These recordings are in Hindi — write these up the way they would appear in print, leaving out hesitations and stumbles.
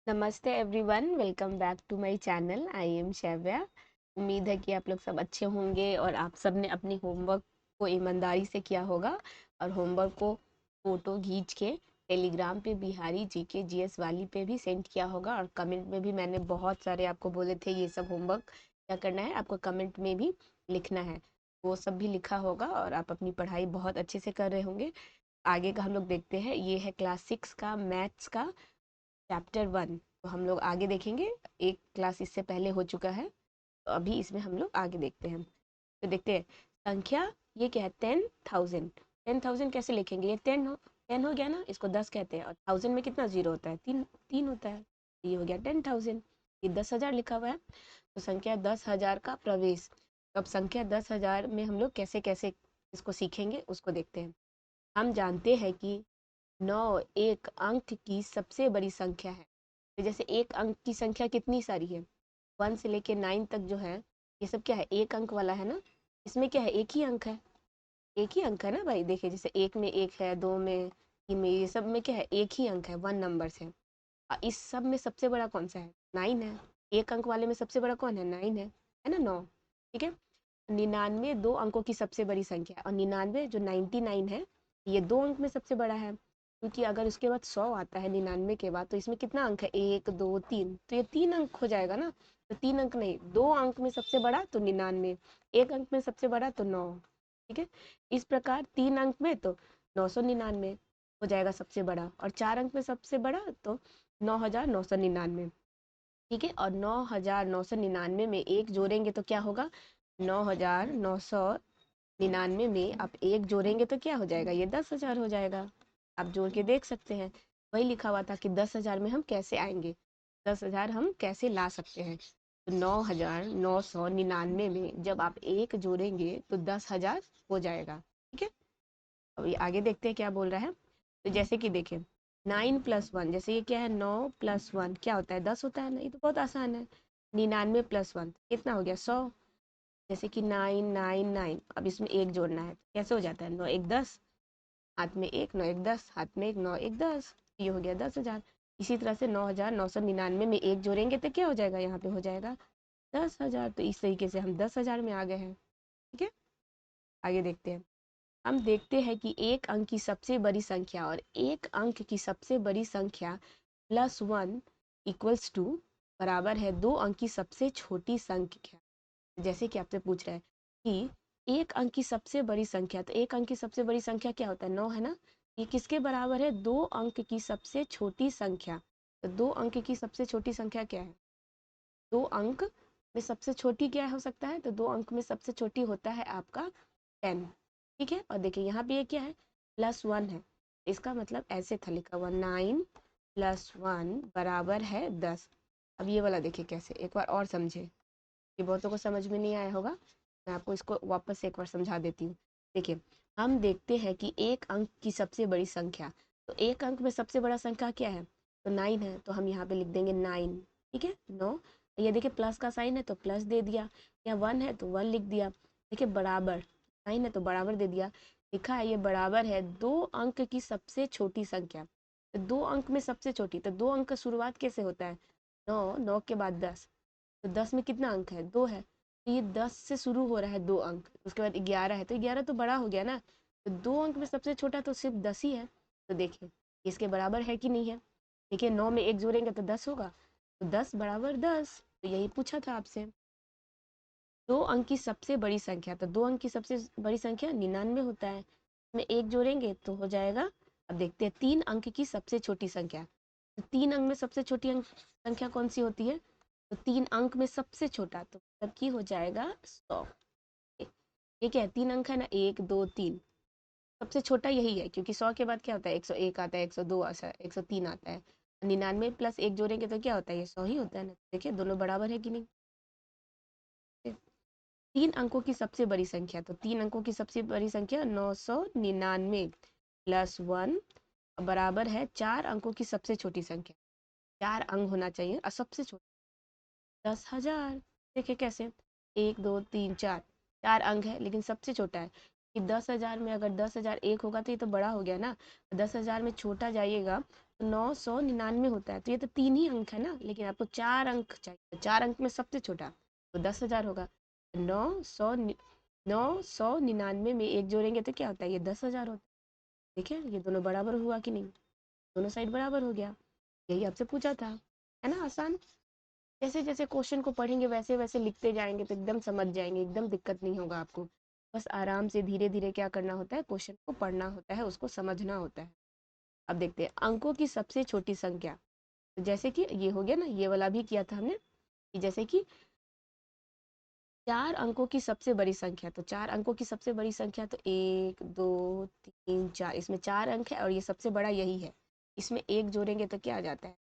नमस्ते everyone, welcome back to my channel. I am Shaivya. उम्मीद है कि आप लोग सब अच्छे होंगे और आप सब ने अपनी होमवर्क को ईमानदारी से किया होगा और होमवर्क को फ़ोटो खींच के टेलीग्राम पे बिहारी जीके जीएस वाली पे भी सेंड किया होगा। और कमेंट में भी मैंने बहुत सारे आपको बोले थे ये सब होमवर्क क्या करना है, आपको कमेंट में भी लिखना है। वो सब भी लिखा होगा और आप अपनी पढ़ाई बहुत अच्छे से कर रहे होंगे। आगे का हम लोग देखते हैं। ये है क्लास 6 का मैथ्स का चैप्टर 1। तो हम लोग आगे देखेंगे। एक क्लास इससे पहले हो चुका है, तो अभी इसमें हम लोग आगे देखते हैं। तो देखते हैं संख्या। ये क्या है? 10,000। 10,000 कैसे लिखेंगे? ये 10 हो गया ना, इसको 10 कहते हैं। और 1000 में कितना जीरो होता है? तीन तीन होता है। ये हो गया 10,000। ये 10,000 लिखा हुआ है। तो संख्या 10,000 का प्रवेश। तो अब संख्या 10,000 में हम लोग कैसे कैसे इसको सीखेंगे उसको देखते हैं। हम जानते हैं कि 9 एक अंक की सबसे बड़ी संख्या है। तो जैसे एक अंक की संख्या कितनी सारी है? 1 से लेके 9 तक जो है, ये सब क्या है? एक अंक वाला है ना। इसमें क्या है? एक ही अंक है। एक ही अंक है ना भाई। देखिए जैसे एक में एक है, दो में, तीन में, ये सब में क्या है? एक ही अंक है, 1 नंबर से। इस सब में सबसे बड़ा कौन सा है? 9 है। एक अंक वाले में सबसे बड़ा कौन है? 9 है ना, 9। ठीक है। 99 दो अंकों की सबसे बड़ी संख्या है। और 99 जो 99 है, ये दो अंक में सबसे बड़ा है। क्योंकि अगर उसके बाद 100 आता है 99 के बाद, तो इसमें कितना अंक है? एक, दो, तीन। तो ये 3 अंक हो जाएगा ना। तो 3 अंक नहीं, 2 अंक में सबसे बड़ा तो 99, एक अंक में सबसे बड़ा तो 9। ठीक है। इस प्रकार 3 अंक में तो 999 हो जाएगा सबसे बड़ा, और 4 अंक में सबसे बड़ा तो 9,999। ठीक है। और 9,999 में एक जोड़ेंगे तो क्या होगा? 9,999 में आप एक जोड़ेंगे तो क्या हो जाएगा? ये 10,000 हो जाएगा। आप जोड़ के देख सकते हैं। वही लिखा हुआ था कि 10,000 में हम कैसे आएंगे, 10,000 हम कैसे ला सकते हैं। तो 9,999 में जब आप एक जोड़ेंगे तो 10,000 हो जाएगा। ठीक है। अभी आगे देखते हैं क्या बोल रहा है। तो जैसे कि देखें, 9+1, जैसे ये क्या है? 9+1 क्या होता है? 10 होता है ना। ये तो बहुत आसान है। 99+1 कितना हो गया? 100। जैसे कि 999, अब इसमें एक जोड़ना है, कैसे हो जाता है? 9 एक 10, हाथ में एक, 9 एक 10, हाथ में एक, 9 एक 10। ये हो गया 10,000। इसी तरह से 9,999 में एक जोड़ेंगे तो क्या हो जाएगा? यहाँ पे हो जाएगा 10,000। तो इस तरीके से हम 10,000 में आ गए हैं। ठीक है। आगे देखते हैं। हम देखते हैं कि एक अंक की सबसे बड़ी संख्या और एक अंक की सबसे बड़ी संख्या +1 इक्वल्स टू बराबर है दो अंक की सबसे छोटी संख्या। जैसे कि आपसे पूछ रहा है कि एक अंक की सबसे बड़ी संख्या, तो एक अंक की सबसे बड़ी संख्या क्या होता है? 9 है ना। ये किसके बराबर है? दो अंक की सबसे छोटी संख्या। तो दो अंक की सबसे छोटी संख्या क्या है? दो अंक में सबसे छोटी क्या हो सकता है? तो दो अंक में सबसे छोटी होता है आपका 10। ठीक है। और देखिए यहाँ पे ये क्या है? +1 है। इसका मतलब ऐसे था लिखा हुआ, 9+1 बराबर है 10। अब ये वाला देखिए कैसे, एक बार और समझे। ये बहुतों को समझ में नहीं आया होगा, मैं आपको इसको वापस से एक बार समझा देती हूँ। देखिए, हम देखते हैं कि एक अंक की सबसे बड़ी संख्या, तो एक अंक में सबसे बड़ा संख्या क्या है? तो 9 है। तो हम यहाँ पे लिख देंगे 9। ठीक है, 9। ये देखिए प्लस का साइन है तो प्लस दे दिया, या 1 है तो 1 लिख दिया। देखिए बराबर, साइन है तो बराबर दे दिया। लिखा है ये बराबर है दो अंक की सबसे छोटी संख्या। तो दो अंक में सबसे छोटी, तो दो अंक का शुरुआत कैसे होता है? 9, 9 के बाद 10। तो 10 में कितना अंक है? 2 है। तो ये 10 से शुरू हो रहा है, 2 अंक, उसके बाद 11 है, तो 11 तो बड़ा हो गया ना। तो 2 अंक में सबसे छोटा तो सिर्फ 10 ही है। तो देखिए इसके बराबर है कि नहीं है। देखिए 9 में एक जोड़ेंगे तो 10 होगा, तो 10 बराबर 10। तो यही पूछा था आपसे। दो अंक की सबसे बड़ी संख्या, तो दो अंक की सबसे बड़ी संख्या 99 होता है। में एक जोड़ेंगे तो हो जाएगा। अब देखते हैं 3 अंक की सबसे छोटी संख्या। तो 3 अंक में सबसे छोटी अंक संख्या कौन सी होती है? तो 3 अंक में सबसे छोटा तो मतलब की हो जाएगा 100। ये क्या है? 3 अंक है ना, 1, 2, 3। सबसे छोटा यही है, क्योंकि 100 के बाद क्या होता है? 101 आता है, 102 आता है, 103 आता है। 99 प्लस एक जोड़ेंगे तो क्या होता है? ये 100 ही होता है ना। देखिए दोनों बराबर है कि नहीं। 3 अंकों की सबसे बड़ी संख्या, तो 3 अंकों की सबसे बड़ी संख्या 999 +1 बराबर है 4 अंकों की सबसे छोटी संख्या। 4 अंक होना चाहिए और सबसे छोटा 10,000। देखिए कैसे, 1, 2, 3, 4, 4 अंक है लेकिन सबसे छोटा है। कि 10,000 में अगर 10,000 एक होगा तो ये तो बड़ा हो गया ना, 10,000 में छोटा जाइएगा तो 999 होता है, तो ये तो 3 ही अंक है ना, लेकिन आपको 4 अंक चाहिए, 4 अंक में सबसे छोटा तो 10,000 होगा। 999 में एक जोड़ेंगे तो क्या होता है, ये 10,000 होता है। देखिए ये दोनों बराबर हुआ कि नहीं, दोनों साइड बराबर हो गया। यही आपसे पूछा था, है ना आसान। जैसे जैसे क्वेश्चन को पढ़ेंगे वैसे वैसे लिखते जाएंगे तो एकदम समझ जाएंगे, एकदम दिक्कत नहीं होगा आपको। बस आराम से धीरे धीरे क्या करना होता है, क्वेश्चन को पढ़ना होता है, उसको समझना होता है। अब देखते हैं अंकों की सबसे छोटी संख्या। तो जैसे कि ये हो गया ना, ये वाला भी किया था हमने, कि जैसे कि 4 अंकों की सबसे बड़ी संख्या, तो 4 अंकों की सबसे बड़ी संख्या तो 1 2 3 4, इसमें 4 अंक है और ये सबसे बड़ा यही है। इसमें एक जोड़ेंगे तो क्या आ जाता है,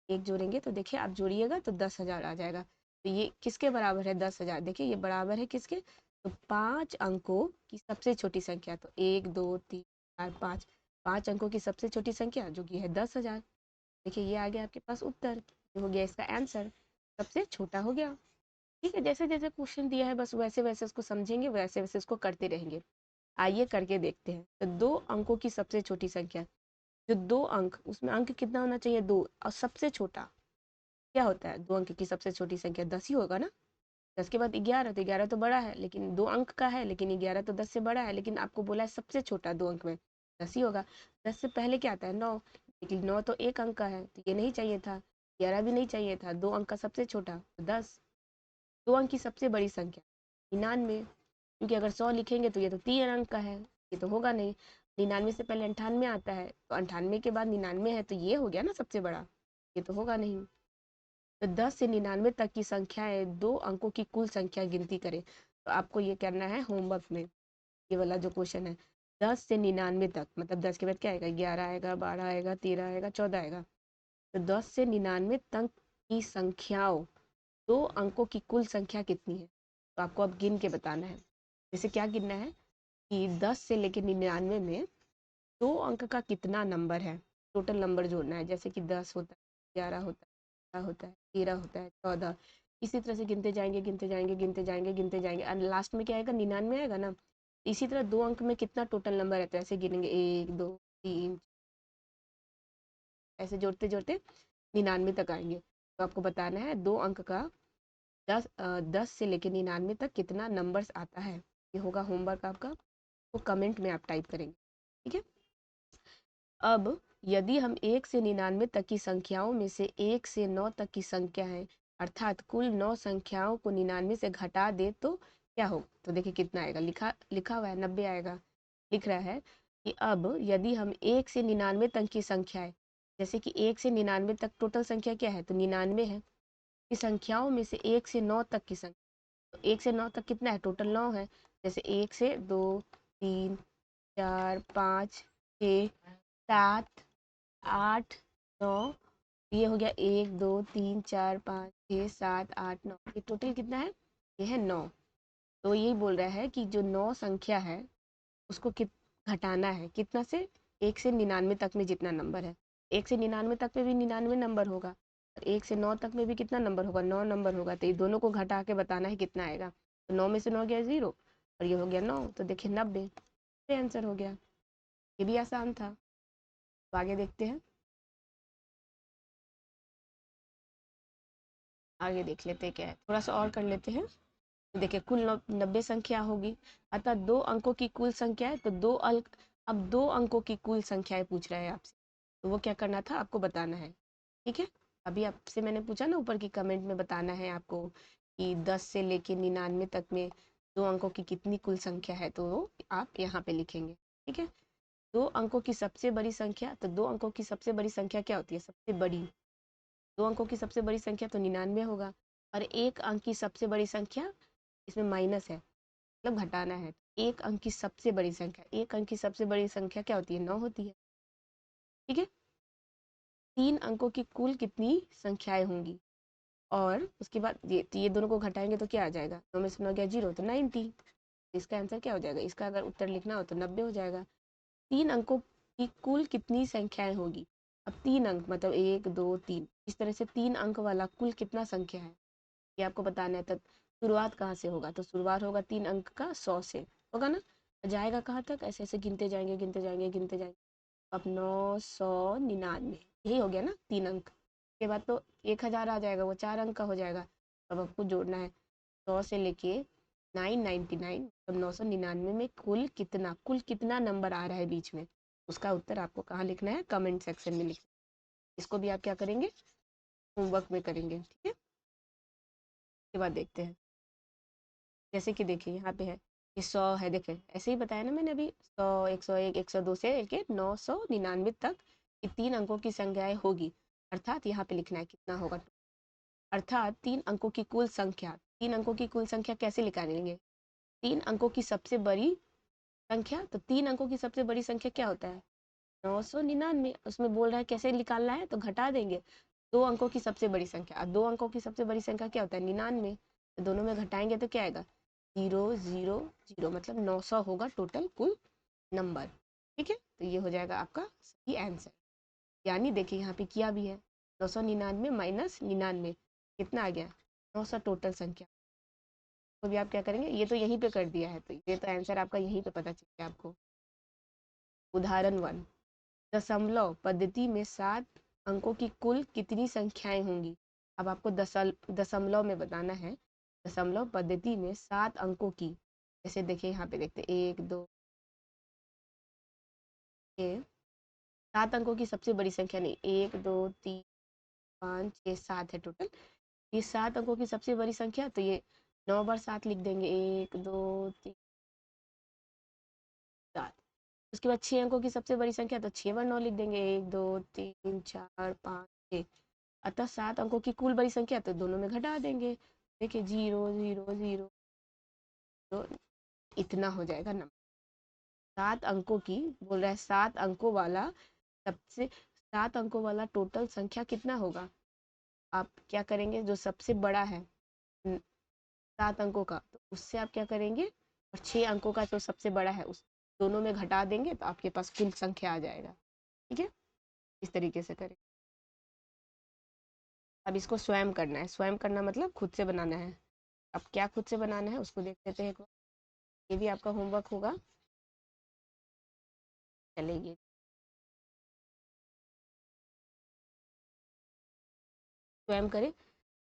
एक जोड़ेंगे तो देखिए आप जोड़िएगा तो 10,000 आ जाएगा। तो ये किसके बराबर है, 10,000, देखिए ये बराबर है किसके, तो 5 अंकों की सबसे छोटी संख्या, तो 1 2 3 4 5, 5 अंकों की सबसे छोटी संख्या जो कि है 10,000। देखिए ये आ गया आपके पास उत्तर, ये हो गया इसका आंसर, सबसे छोटा हो गया। ठीक है, जैसे जैसे क्वेश्चन दिया है बस वैसे वैसे उसको समझेंगे, वैसे वैसे उसको करते रहेंगे। आइए करके देखते हैं। तो 2 अंकों की सबसे छोटी संख्या, जो 2 अंक, उसमें अंक कितना होना चाहिए, 2, और सबसे छोटा क्या होता है, 2 अंक की सबसे छोटी संख्या 10 ही होगा ना। 10 के बाद 11, तो 11 तो बड़ा है, लेकिन 2 अंक का है, लेकिन 11 तो 10 से बड़ा है, लेकिन आपको बोला है सबसे छोटा 2 अंक में, 10 ही होगा। 10 से पहले क्या आता है, 9, लेकिन 9 तो 1 अंक का है, तो ये नहीं चाहिए था। 11 भी नहीं चाहिए था, 2 अंक का सबसे छोटा तो 10। 2 अंक की सबसे बड़ी संख्या 99, क्योंकि अगर 100 लिखेंगे तो ये तो 3 अंक का है, ये तो होगा नहीं। 99 से पहले 98 आता है, तो 98 के बाद 99 है, तो ये हो गया ना सबसे बड़ा, ये तो होगा नहीं। तो 10 से 99 तक की संख्याएं 2 अंकों की कुल संख्या गिनती करें। तो आपको ये करना है होमवर्क में, ये वाला जो क्वेश्चन है, 10 से 99 तक, मतलब 10 के बाद क्या आएगा, 11 आएगा, 12 आएगा, 13 आएगा, 14 आएगा। तो 10 से 99 तक की संख्याओं 2 अंकों की कुल संख्या कितनी है, तो आपको अब गिन के बताना है। जैसे क्या गिनना है कि 10 से लेकर 99 में 2 अंक का कितना नंबर है, टोटल नंबर जोड़ना है। जैसे कि 10 होता है, 11 होता है, 12 होता है, 13 होता है, 14, इसी तरह से गिनते जाएंगे गिनते जाएंगे गिनते जाएंगे गिनते जाएंगे, और लास्ट में क्या आएगा, 99 आएगा ना। इसी तरह 2 अंक में कितना टोटल नंबर है, तो ऐसे गिनेंगे 1 2 3, ऐसे जोड़ते जोड़ते 99 तक आएंगे। तो आपको बताना है 2 अंक का 10 से लेकर 99 तक कितना नंबर्स आता है। ये होगा होमवर्क आपका, तो कमेंट में आप टाइप करेंगे, ठीक है। अब यदि हम 1 से 99 तक की संख्याओं में से 1 से 9 तक की संख्या है, अर्थात कुल 9 संख्याओं को 99 से घटा दे तो क्या हो, तो देखिए कितना आएगा, लिखा लिखा हुआ है 90 आएगा। लिख रहा है कि अब यदि हम 1 से 99 तक की संख्या है, जैसे कि 1 से 99 तक टोटल संख्या क्या है, तो 99 है। इस संख्याओं में से 1 से 9 तक की संख्या, तो 1 से 9 तक कितना है, टोटल 9 है। जैसे 1 से 2 3 4 5 6 7 8 9, ये हो गया 1 2 3 4 5 6 7 8 9, ये टोटल कितना है, ये है 9। तो यही बोल रहा है कि जो 9 संख्या है उसको घटाना है कितना से, 1 से 99 तक में जितना नंबर है, 1 से 99 तक में भी 99 नंबर होगा, और 1 से 9 तक में भी कितना नंबर होगा, 9 नंबर होगा। तो ये दोनों को घटा के बताना है कितना आएगा। तो 9 में से 9 गया 0, और ये हो गया 9, तो देखिए 90, ये आंसर हो गया। ये भी आसान था। तो आगे देखते हैं, आगे देख लेते हैं क्या है, थोड़ा सा और कर लेते हैं। तो देखिए कुल 90 संख्या होगी, अतः 2 अंकों की कुल संख्या है, तो 2 अंक, अब 2 अंकों की कुल संख्याएं पूछ रहा है आपसे, तो वो क्या करना था आपको बताना है, ठीक है। अभी आपसे मैंने पूछा ना ऊपर की कमेंट में बताना है आपको कि 10 से लेके 99 तक में 2 अंकों की कितनी कुल संख्या है, तो आप यहाँ पे लिखेंगे, ठीक है। 2 अंकों की सबसे बड़ी संख्या, तो 2 अंकों की सबसे बड़ी संख्या क्या होती है, सबसे बड़ी, 2 अंकों की सबसे बड़ी संख्या तो 99 होगा। और 1 अंक की सबसे बड़ी संख्या, इसमें माइनस है, मतलब घटाना है। 1 अंक की सबसे बड़ी संख्या, 1 अंक की सबसे बड़ी संख्या क्या होती है, 9 होती है, ठीक है। 3 अंकों की कुल कितनी संख्याएं होंगी, और उसके बाद ये, तो ये दोनों को घटाएंगे तो क्या आ जाएगा, 9 में से 9 गया 0, तो 90। इसका आंसर क्या हो जाएगा, इसका अगर उत्तर लिखना हो तो 90 हो जाएगा। 3 अंकों की कुल कितनी संख्याएं होगी, अब 3 अंक मतलब 1 2 3, इस तरह से 3 अंक वाला कुल कितना संख्या है, ये आपको बताना है। तब शुरुआत कहाँ से होगा, तो शुरुआत होगा 3 अंक का 100 से, होगा ना। जाएगा कहाँ तक, ऐसे ऐसे गिनते जाएंगे गिनते जाएंगे गिनते जाएंगे। अब 999 यही हो गया ना 3 अंक के बाद तो 1000 आ जाएगा, वो 4 अंक का हो जाएगा। अब आपको जोड़ना है 100 से लेके 999, मतलब 999 में कुल कितना नंबर आ रहा है बीच में, उसका उत्तर आपको कहाँ लिखना है, कमेंट सेक्शन में लिखना है। इसको भी आप क्या करेंगे, होमवर्क में करेंगे, ठीक है। उसके बाद देखते हैं, जैसे कि देखिए यहाँ पे है ये 100 है, देखे ऐसे ही बताया ना मैंने अभी, 100, 101, 102 से लेके 999 तक ये 3 अंकों की संख्याएं होगी। अर्थात यहाँ पे लिखना है कितना होगा, अर्थात 3 अंकों की कुल संख्या। 3 अंकों की कुल संख्या कैसे निकालेंगे, 3 अंकों की सबसे बड़ी संख्या, तो 3 अंकों की सबसे बड़ी संख्या क्या होता है, 999। उसमें बोल रहा है कैसे निकालना है, तो घटा देंगे 2 अंकों की सबसे बड़ी संख्या, और 2 अंकों की सबसे बड़ी संख्या क्या होता है, 99। तो दोनों में घटाएंगे तो क्या आएगा, 000, मतलब 900 होगा टोटल कुल नंबर, ठीक है। तो ये हो जाएगा आपका सही आंसर। यानी देखिए यहाँ पे किया भी है, 999 माइनस 99 कितना आ गया, 900 टोटल संख्या। तो भी आप क्या करेंगे, ये तो यहीं पे कर दिया है, तो ये तो आंसर आपका यहीं पे पता चल गया आपको। उदाहरण 1, दशमलव पद्धति में 7 अंकों की कुल कितनी संख्याएं होंगी। अब आपको दशमलव में बताना है, दशमलव पद्धति में 7 अंकों की, जैसे देखिए यहाँ पे देखते 1 2 6, 7 अंकों की सबसे बड़ी संख्या नहीं, 1 2 3 5 6 7 है टोटल, ये 7 अंकों की सबसे बड़ी संख्या, तो ये 9 बार 7 लिख देंगे, 1 2 3 7। उसके बाद 6 अंकों की सबसे बड़ी संख्या, तो 6 बार 9 लिख देंगे, 1 2 3 4 5 6। अतः 7 अंकों की कुल बड़ी संख्या, तो दोनों में घटा देंगे, देखिए 0 0 0 तो इतना हो जाएगा नंबर। 7 अंकों की बोल रहा है, 7 अंकों वाला टोटल संख्या कितना होगा। आप क्या करेंगे, जो सबसे बड़ा है 7 अंकों का, तो उससे आप क्या करेंगे, और 6 अंकों का जो सबसे बड़ा है उस दोनों में घटा देंगे, तो आपके पास कुल संख्या आ जाएगा, ठीक है। इस तरीके से करें। अब इसको स्वयं करना है, स्वयं करना मतलब खुद से बनाना है। अब क्या खुद से बनाना है उसको देख लेते हैं एक बार, ये भी आपका होमवर्क होगा। चलिए स्वयं करें।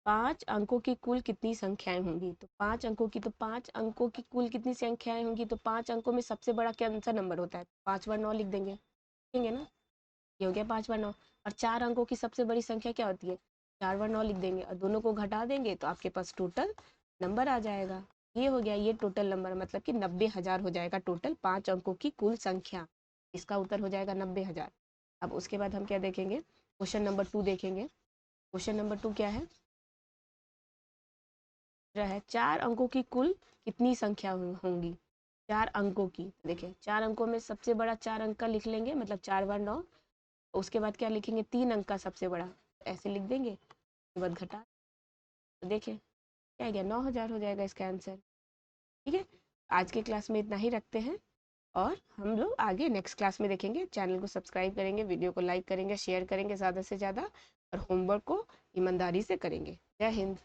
5 अंकों की कुल कितनी संख्याएं होंगी, तो 5 अंकों की, तो 5 अंकों की कुल कितनी संख्याएं होंगी, तो 5 अंकों में सबसे बड़ा कौन सा नंबर होता है, 5 बार 9 लिख देंगे, लिखेंगे ना, ये हो गया 5 बार 9। और 4 अंकों की सबसे बड़ी संख्या क्या होती है, 4 बार 9 लिख देंगे, और दोनों को घटा देंगे, तो आपके पास टोटल नंबर आ जाएगा। ये हो गया, ये टोटल नंबर मतलब कि 90,000 हो जाएगा टोटल 5 अंकों की कुल संख्या। इसका उत्तर हो जाएगा 90,000। अब उसके बाद हम क्या देखेंगे, क्वेश्चन नंबर 2 देखेंगे। क्वेश्चन नंबर 2 क्या है, है 4 अंकों की कुल कितनी संख्या होंगी, 4 अंकों की। देखिए 4 अंकों में सबसे बड़ा 4 अंक का लिख लेंगे, मतलब 4 बार 9। उसके बाद क्या लिखेंगे, 3 अंक का सबसे बड़ा, ऐसे लिख देंगे, उसके बाद घटा, तो देखिए क्या गया, 9,000 हो जाएगा इसका आंसर, ठीक है। आज के क्लास में इतना ही रखते हैं, और हम लोग आगे नेक्स्ट क्लास में देखेंगे। चैनल को सब्सक्राइब करेंगे, वीडियो को लाइक करेंगे, शेयर करेंगे ज़्यादा से ज़्यादा, और होमवर्क को ईमानदारी से करेंगे। जय हिंद।